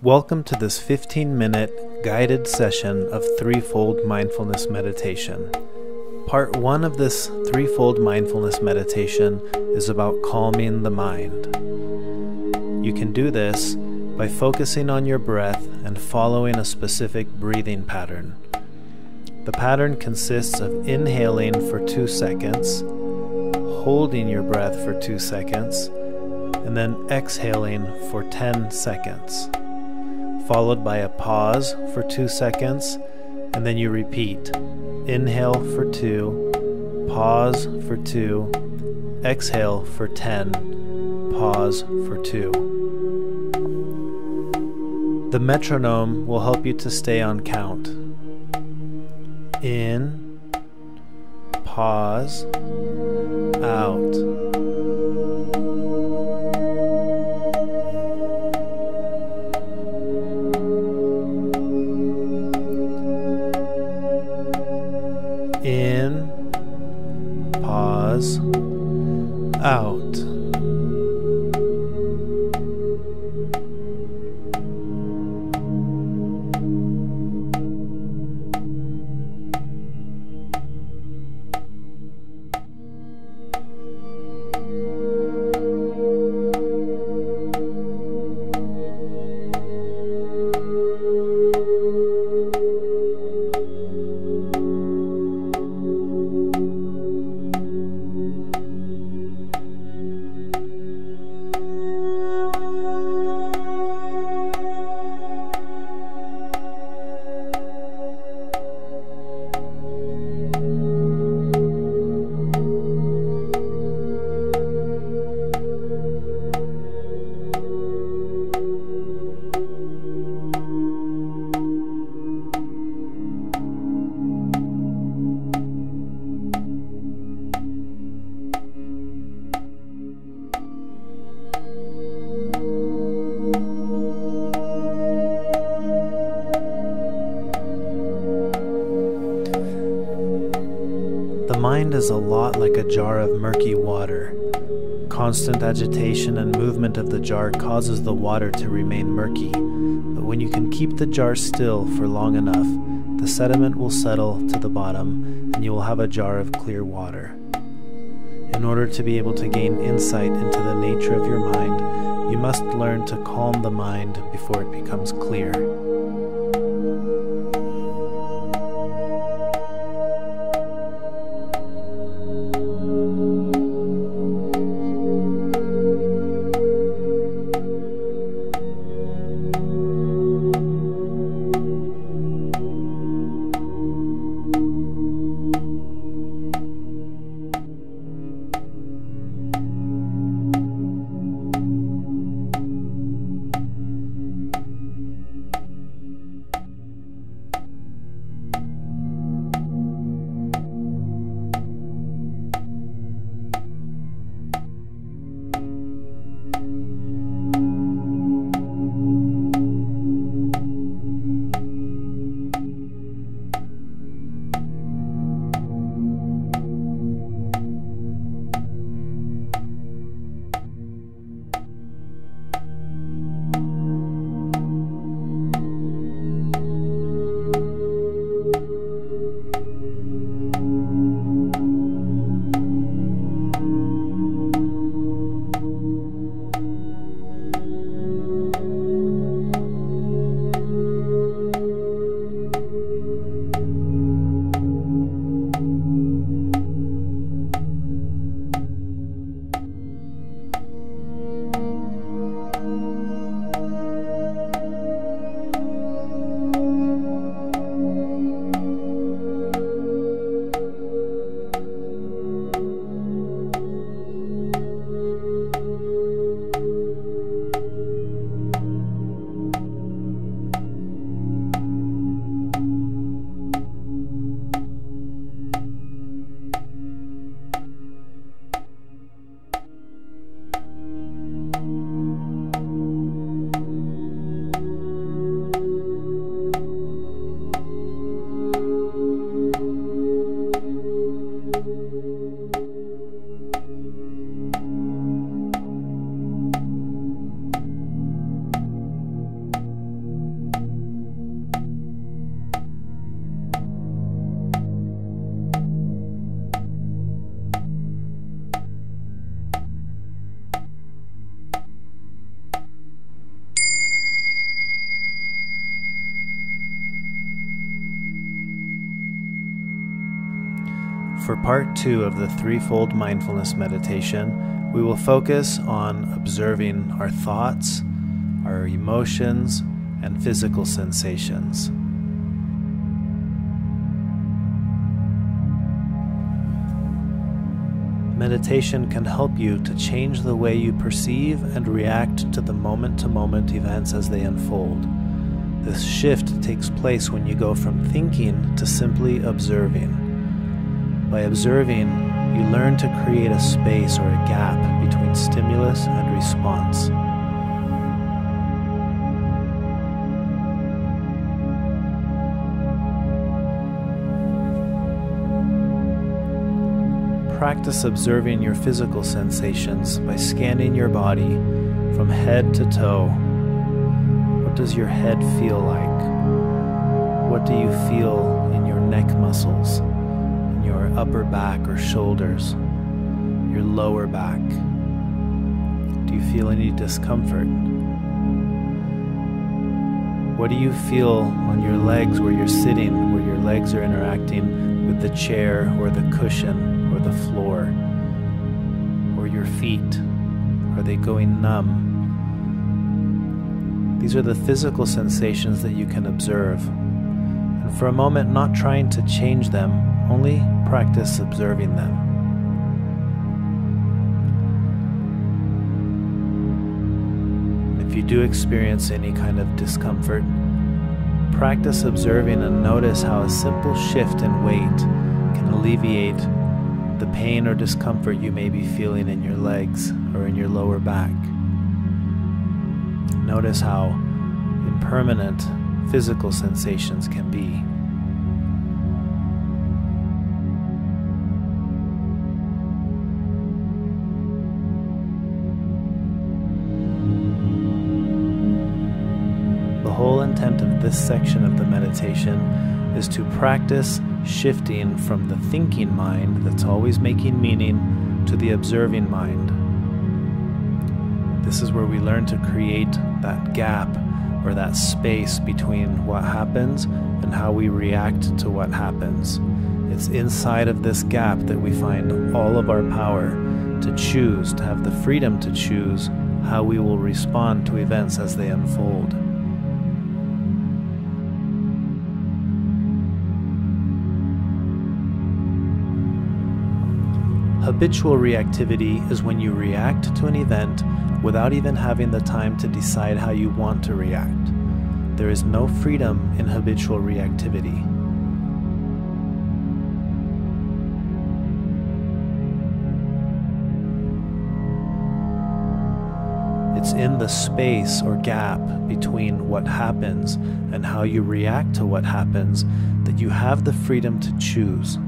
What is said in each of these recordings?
Welcome to this 15-minute guided session of Threefold Mindfulness Meditation. Part 1 of this Threefold Mindfulness Meditation is about calming the mind. You can do this by focusing on your breath and following a specific breathing pattern. The pattern consists of inhaling for 2 seconds, holding your breath for 2 seconds, and then exhaling for 10 seconds. Followed by a pause for 2 seconds, and then you repeat. Inhale for 2, pause for 2, exhale for 10, pause for 2. The metronome will help you to stay on count. In, pause, out. In, pause, out. The mind is a lot like a jar of murky water. Constant agitation and movement of the jar causes the water to remain murky, but when you can keep the jar still for long enough, the sediment will settle to the bottom and you will have a jar of clear water. In order to be able to gain insight into the nature of your mind, you must learn to calm the mind before it becomes clear. For part 2 of the Threefold Mindfulness Meditation, we will focus on observing our thoughts, our emotions, and physical sensations. Meditation can help you to change the way you perceive and react to the moment-to-moment events as they unfold. This shift takes place when you go from thinking to simply observing. By observing, you learn to create a space or a gap between stimulus and response. Practice observing your physical sensations by scanning your body from head to toe. What does your head feel like? What do you feel in your neck muscles? Your upper back or shoulders, your lower back? Do you feel any discomfort? What do you feel on your legs where you're sitting, where your legs are interacting with the chair or the cushion or the floor? Or your feet? Are they going numb? These are the physical sensations that you can observe. And for a moment, not trying to change them, only practice observing them. If you do experience any kind of discomfort, practice observing and notice how a simple shift in weight can alleviate the pain or discomfort you may be feeling in your legs or in your lower back. Notice how impermanent physical sensations can be. The whole intent of this section of the meditation is to practice shifting from the thinking mind that's always making meaning to the observing mind. This is where we learn to create that gap or that space between what happens and how we react to what happens. It's inside of this gap that we find all of our power to choose, to have the freedom to choose how we will respond to events as they unfold. Habitual reactivity is when you react to an event without even having the time to decide how you want to react. There is no freedom in habitual reactivity. It's in the space or gap between what happens and how you react to what happens that you have the freedom to choose.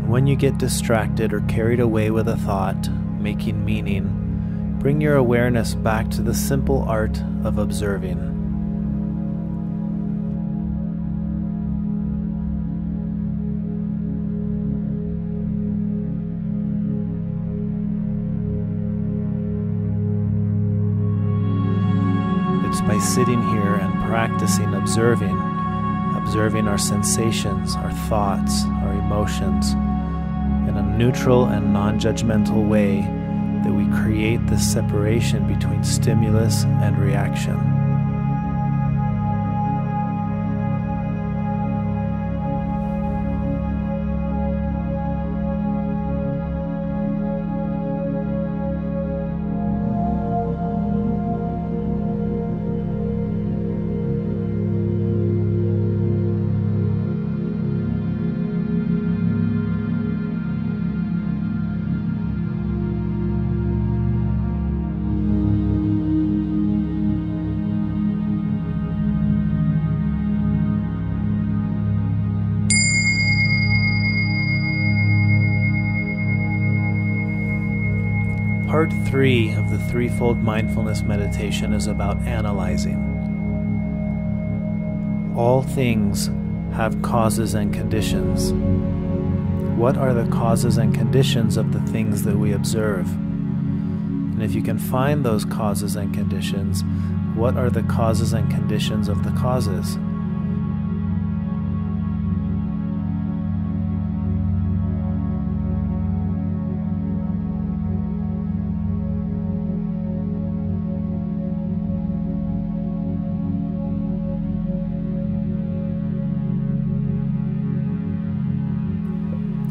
When you get distracted or carried away with a thought, making meaning, bring your awareness back to the simple art of observing. It's by sitting here and practicing observing our sensations, our thoughts, our emotions, in a neutral and non-judgmental way that we create this separation between stimulus and reaction. Part 3 of the Threefold Mindfulness Meditation is about analyzing. All things have causes and conditions. What are the causes and conditions of the things that we observe? And if you can find those causes and conditions, what are the causes and conditions of the causes?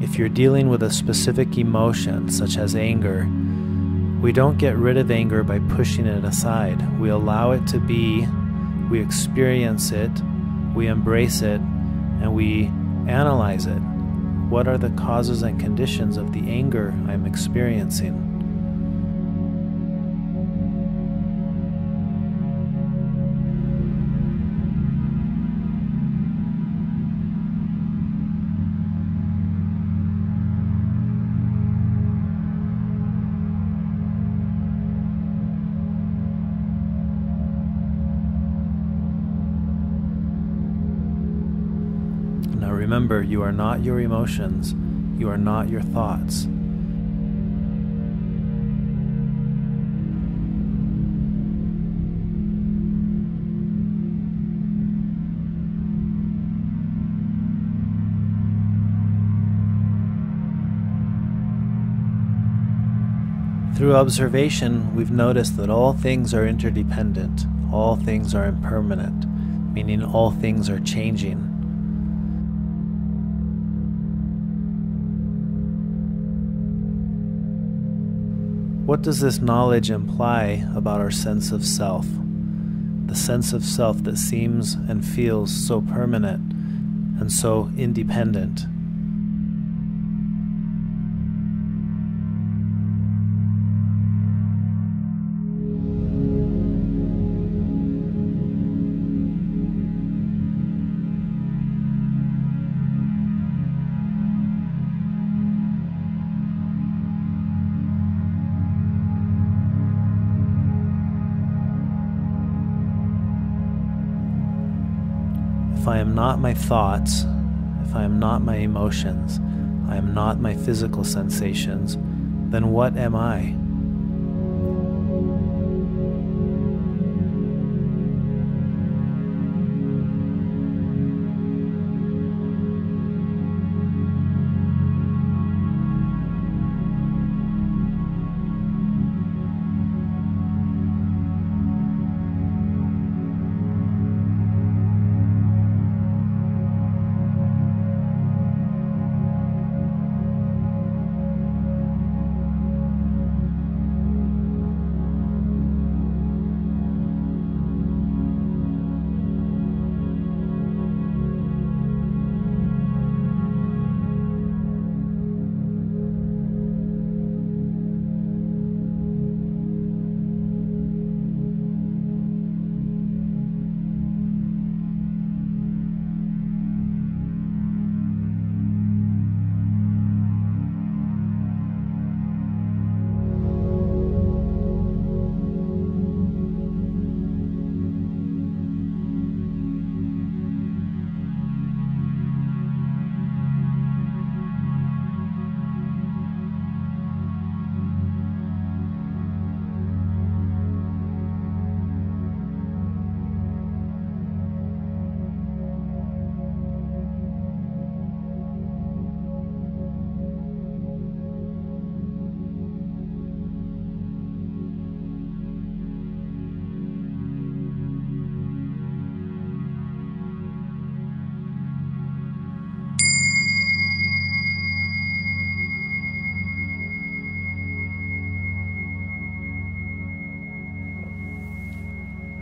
If you're dealing with a specific emotion, such as anger, we don't get rid of anger by pushing it aside. We allow it to be, we experience it, we embrace it, and we analyze it. What are the causes and conditions of the anger I'm experiencing? Now remember, you are not your emotions, you are not your thoughts. Through observation, we've noticed that all things are interdependent, all things are impermanent, meaning all things are changing. What does this knowledge imply about our sense of self? The sense of self that seems and feels so permanent and so independent. If I am not my thoughts, if I am not my emotions, I am not my physical sensations, then what am I?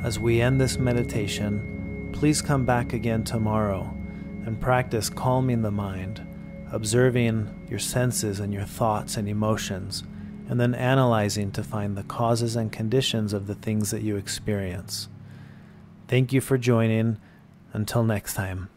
As we end this meditation, please come back again tomorrow and practice calming the mind, observing your senses and your thoughts and emotions, and then analyzing to find the causes and conditions of the things that you experience. Thank you for joining. Until next time.